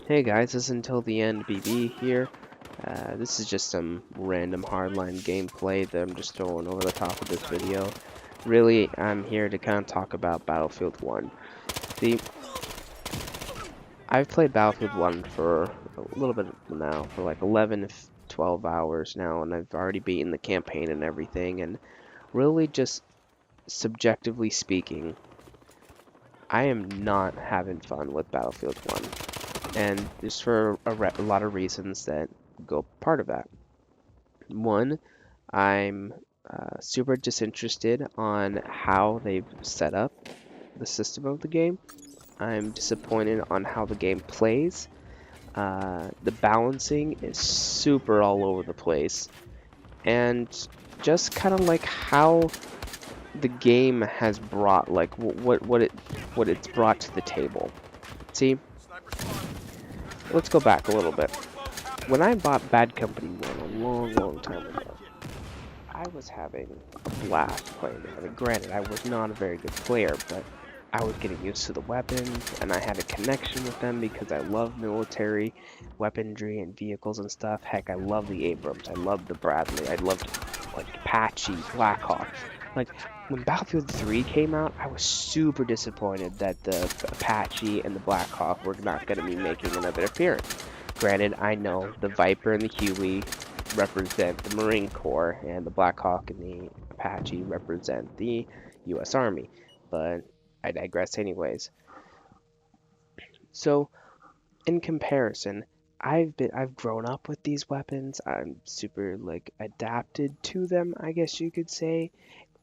Hey guys, this is Until the End BB here. This is just some random hardline gameplay that I'm just throwing over the top of this video. Really, I'm here to kind of talk about Battlefield 1. See, I've played Battlefield 1 for a little bit now, for like 11 to 12 hours now, and I've already beaten the campaign and everything, and really just subjectively speaking, I am not having fun with Battlefield 1. And just for a lot of reasons that go part of that. One, I'm super disinterested on how they've set up the system of the game. I'm disappointed on how the game plays. The balancing is super all over the place. And just kind of like how the game has brought, like what it's brought to the table. See? Let's go back a little bit. When I bought Bad Company 1 a long time ago, I was having a blast playing it. I mean, granted, I was not a very good player, but I was getting used to the weapons, and I had a connection with them because I love military weaponry and vehicles and stuff. Heck, I love the Abrams, I love the Bradley, I loved like Apache, Blackhawk. Like, when Battlefield 3 came out, I was super disappointed that the Apache and the Blackhawk were not going to be making another appearance. Granted, I know the Viper and the Huey represent the Marine Corps, and the Blackhawk and the Apache represent the U.S. Army, but I digress anyways. So, in comparison, I've grown up with these weapons. I'm super like adapted to them, I guess you could say.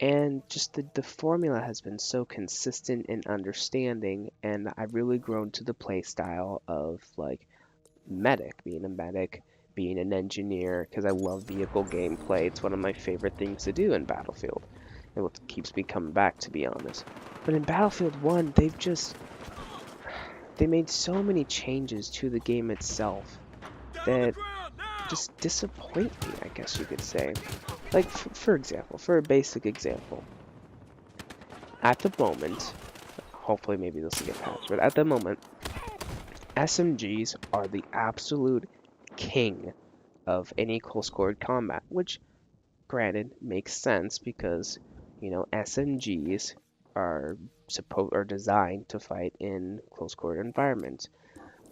And just the formula has been so consistent in understanding, and I've really grown to the play style of like being a medic, being an engineer, because I love vehicle gameplay. It's one of my favorite things to do in Battlefield. And what keeps me coming back, to be honest. But in Battlefield 1, they made so many changes to the game itself that just disappoint me, I guess you could say. Like, for example, for a basic example, at the moment, hopefully maybe this will get patched, but at the moment, SMGs are the absolute king of any close-quarter combat, which, granted, makes sense because, you know, SMGs are designed to fight in close-quarter environments.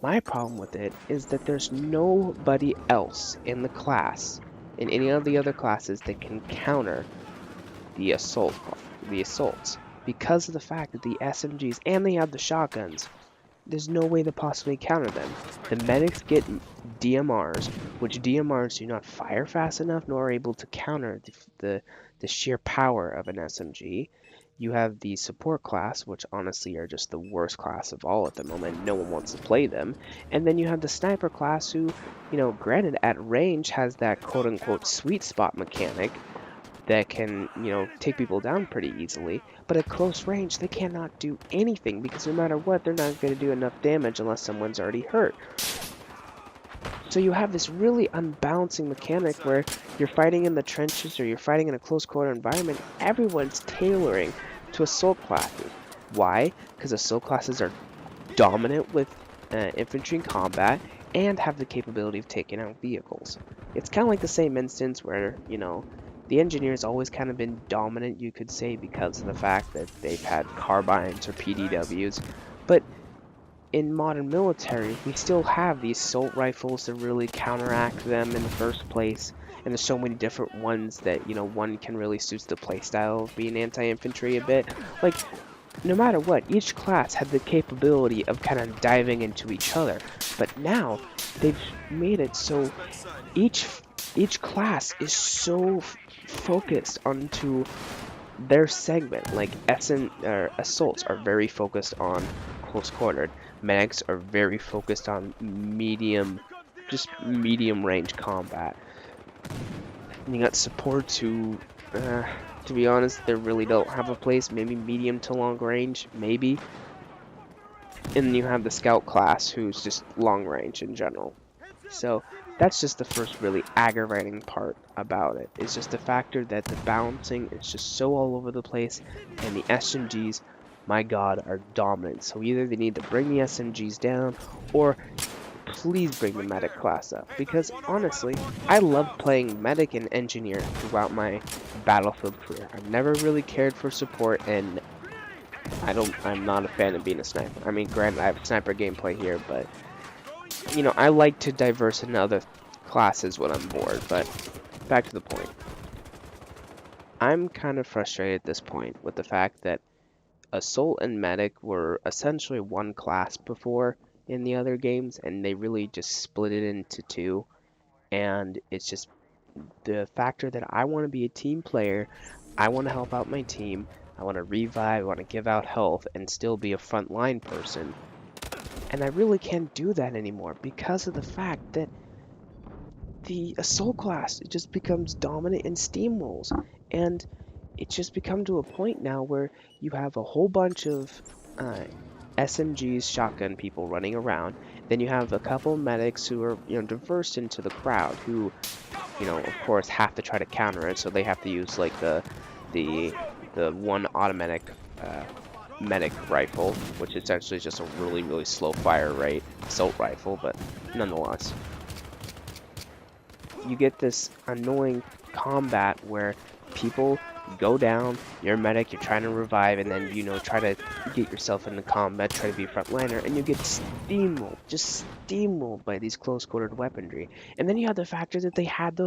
My problem with it is that there's nobody else in the class, in any of the other classes, that can counter the assaults, because of the fact that the SMGs and they have the shotguns. There's no way to possibly counter them. The medics get DMRs, which DMRs do not fire fast enough nor are able to counter the sheer power of an SMG. You have the support class, which honestly are just the worst class of all at the moment. No one wants to play them. And then you have the sniper class who, you know, granted at range has that quote-unquote sweet spot mechanic that can, you know, take people down pretty easily. But at close range, they cannot do anything because no matter what, they're not going to do enough damage unless someone's already hurt. So you have this really unbalancing mechanic where you're fighting in the trenches or you're fighting in a close quarter environment. Everyone's tailoring to assault classes. Why? Because assault classes are dominant with infantry in combat and have the capability of taking out vehicles. It's kind of like the same instance where, you know, the engineer's always kind of been dominant, you could say, because of the fact that they've had carbines or PDWs. But in modern military, we still have the assault rifles to really counteract them in the first place, and there's so many different ones that, you know, one can really suit the playstyle of being anti-infantry a bit. Like, no matter what, each class had the capability of kind of diving into each other, but now they've made it so each class is so focused onto their segment. Like assaults are very focused on close quartered. Medics are very focused on medium range combat. And you got supports who, to be honest, they really don't have a place. Maybe medium to long range, maybe. And then you have the scout class, who's just long range in general. So that's just the first really aggravating part about it. It's just the factor that the balancing is just so all over the place, and the SMGs, my god, are dominant. So either they need to bring the SMGs down or please bring the medic class up, because honestly, I love playing medic and engineer throughout my Battlefield career. I've never really cared for support, and I'm not a fan of being a sniper. I mean, granted, I have sniper gameplay here, but you know, I like to diverse into other classes when I'm bored. But back to the point. I'm kind of frustrated at this point with the fact that Assault and Medic were essentially one class before in the other games, and they really just split it into two. And it's just the factor that I want to be a team player, I want to help out my team, I want to revive, I want to give out health, and still be a frontline person. And I really can't do that anymore because of the fact that the Assault class, it just becomes dominant in steamrolls. And it's just become to a point now where you have a whole bunch of SMGs, shotgun people running around. Then you have a couple medics who are, you know, diverse into the crowd who, you know, of course have to try to counter it. So they have to use like the one automatic medic rifle, which essentially is just a really slow fire rate assault rifle, but nonetheless. You get this annoying combat where people go down, you're a medic, you're trying to revive, and then, you know, try to get yourself into combat, try to be a frontliner, and you get steamrolled, just steamrolled by these close-quartered weaponry. And then you have the factor that they had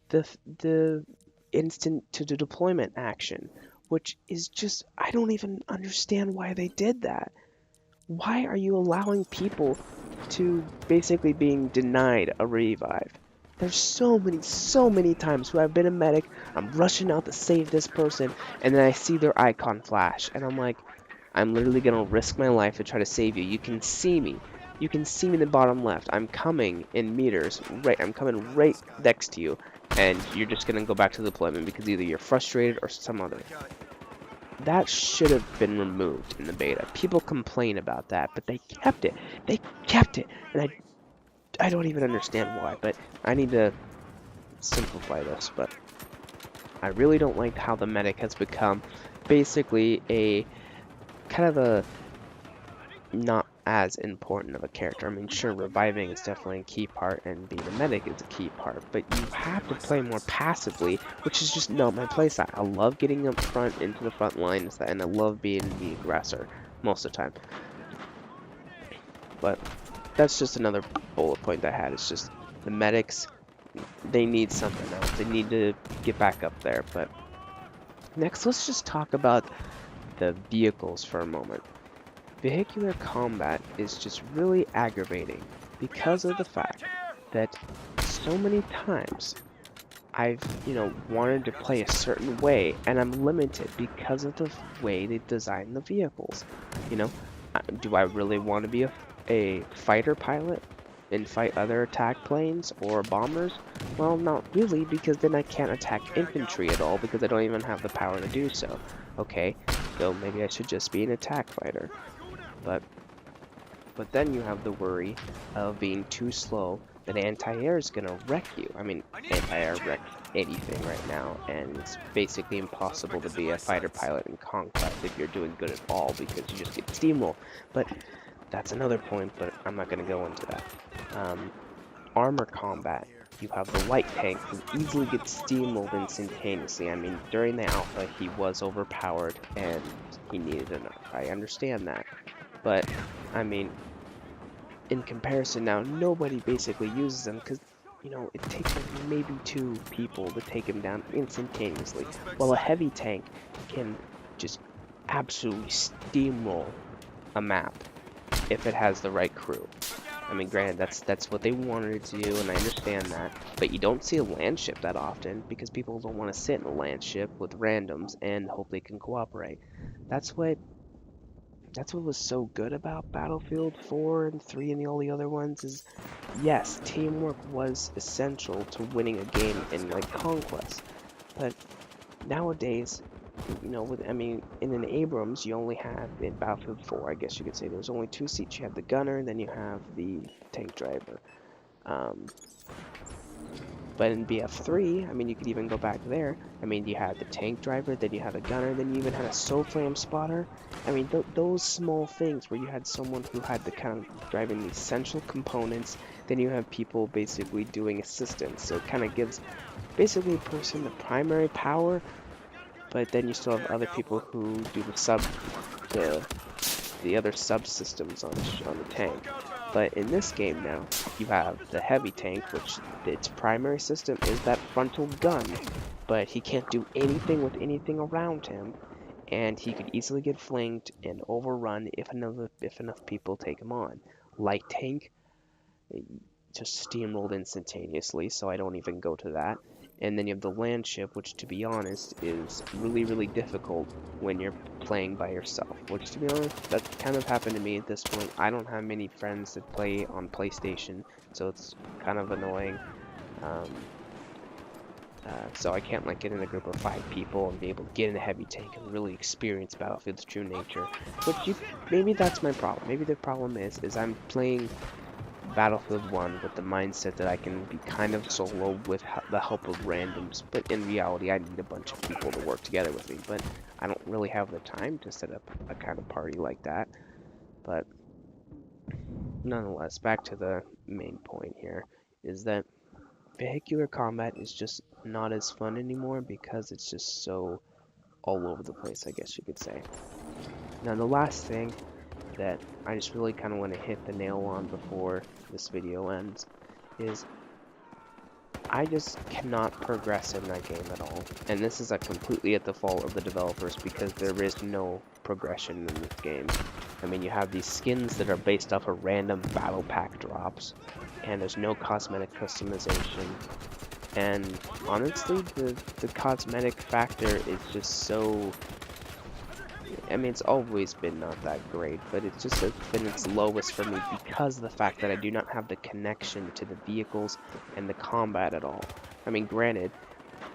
the instant to the deployment action, which is just, I don't even understand why they did that. Why are you allowing people to basically being denied a revive? There's so many times where I've been a medic, I'm rushing out to save this person, and then I see their icon flash, and I'm like, I'm literally gonna risk my life to try to save you. You can see me. You can see me in the bottom left. I'm coming in meters, I'm coming right next to you, and you're just gonna go back to the deployment because either you're frustrated or some other. That should have been removed in the beta. People complain about that, but they kept it. They kept it, and I don't even understand why, but I need to simplify this. But I really don't like how the medic has become basically a kind of a not as important of a character. I mean, sure, reviving is definitely a key part, and being a medic is a key part, but you have to play more passively, which is just not my playstyle. I love getting up front into the front lines, and I love being the aggressor most of the time. But that's just another bullet point I had. It's just the medics, they need something else. They need to get back up there. But next, let's just talk about the vehicles for a moment. Vehicular combat is just really aggravating because of the fact that so many times I've, you know, wanted to play a certain way, and I'm limited because of the way they design the vehicles. You know, do I really want to be a fighter pilot and fight other attack planes or bombers? Well, not really, because then I can't attack infantry at all because I don't even have the power to do so. Okay, so maybe I should just be an attack fighter. But then you have the worry of being too slow, that anti-air is gonna wreck you. I mean, anti-air wrecks anything right now, and it's basically impossible to be a fighter pilot in Conquest if you're doing good at all, because you just get steamrolled. But that's another point, but I'm not gonna go into that. Armor combat. You have the white tank who easily gets steamrolled instantaneously. I mean, during the alpha, he was overpowered, and he needed a nerf. I understand that. But, I mean, in comparison now, nobody basically uses them because, you know, it takes like maybe 2 people to take him down instantaneously, while a heavy tank can just absolutely steamroll a map if it has the right crew. I mean, granted, that's what they wanted to do, and I understand that, but you don't see a land ship that often because people don't want to sit in a land ship with randoms and hope they can cooperate. That's what was so good about Battlefield 4 and 3 and all the other ones is, yes, teamwork was essential to winning a game in, like, Conquest. But nowadays, you know, I mean, in an Abrams, you only have, in Battlefield 4, I guess you could say, there's only 2 seats. You have the gunner, and then you have the tank driver. But in BF3, I mean, you could even go back there. I mean, you had the tank driver, then you had a gunner, then you even had a SOFLAM spotter. I mean, those small things where you had someone who had the kind of driving the essential components, then you have people basically doing assistance. So it kind of gives basically a person the primary power, but then you still have other people who do the other subsystems on the tank. But in this game now, you have the heavy tank, which its primary system is that frontal gun, but he can't do anything with anything around him, and he could easily get flanked and overrun if enough people take him on. Light tank, just steamrolled instantaneously, so I don't even go to that. And then you have the land ship, which to be honest is really, really difficult when you're playing by yourself. Which to be honest, that kind of happened to me at this point. I don't have many friends that play on PlayStation, so it's kind of annoying. So I can't like get in a group of 5 people and be able to get in a heavy tank and really experience Battlefield's true nature. Maybe that's my problem. Maybe the problem is I'm playing Battlefield 1 with the mindset that I can be kind of solo with the help of randoms, but in reality I need a bunch of people to work together with me, but I don't really have the time to set up a kind of party like that. But nonetheless, back to the main point here, is that vehicular combat is just not as fun anymore because it's just so all over the place, I guess you could say. Now the last thing that I just really kind of want to hit the nail on before this video ends is I just cannot progress in that game at all. And this is completely at the fault of the developers because there is no progression in this game. I mean, you have these skins that are based off of random battle pack drops, and there's no cosmetic customization. And honestly, the cosmetic factor is just so... I mean, it's always been not that great, but it's just been its lowest for me because of the fact that I do not have the connection to the vehicles and the combat at all. I mean, granted,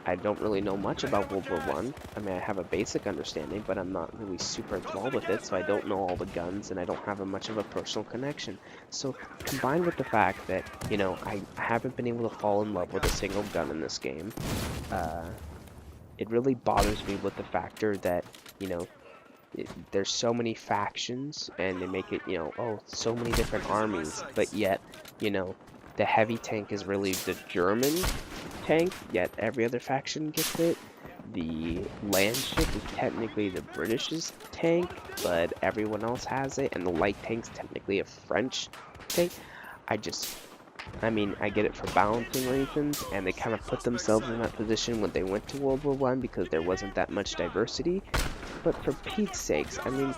I don't really know much about World War I. I mean, I have a basic understanding, but I'm not really super enthralled with it, so I don't know all the guns, and I don't have much of a personal connection. So, combined with the fact that, you know, I haven't been able to fall in love with a single gun in this game, it really bothers me with the factor that, you know, there's so many factions, and they make it, you know, oh, so many different armies, but yet, you know, the heavy tank is really the German tank, yet every other faction gets it. The land ship is technically the British's tank, but everyone else has it, and the light tank's technically a French tank. I mean, I get it for balancing reasons, and they kind of put themselves in that position when they went to World War I because there wasn't that much diversity. But for Pete's sakes, I mean,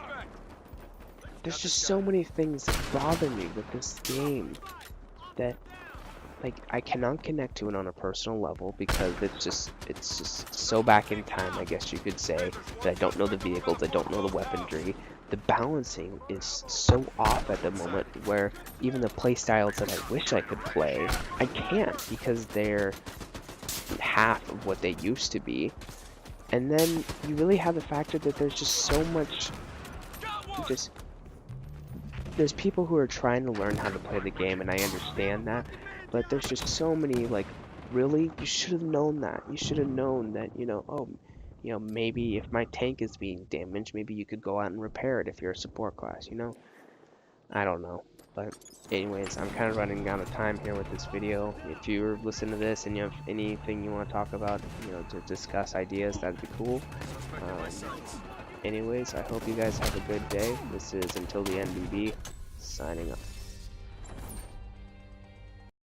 there's just so many things that bother me with this game that, like, I cannot connect to it on a personal level because it's just so back in time, I guess you could say, that I don't know the vehicles, I don't know the weaponry. The balancing is so off at the moment where even the play styles that I wish I could play, I can't because they're half of what they used to be. And then you really have the factor that there's just so much, there's people who are trying to learn how to play the game, and I understand that, but there's just so many, like, really, you should have known that. You should have known that, you know, oh, you know, maybe if my tank is being damaged, maybe you could go out and repair it if you're a support class, you know? I don't know. But anyways, I'm kind of running out of time here with this video. If you're listening to this and you have anything you want to talk about, you know, to discuss ideas, that'd be cool. Anyways, I hope you guys have a good day. This is Until the NBB, signing off.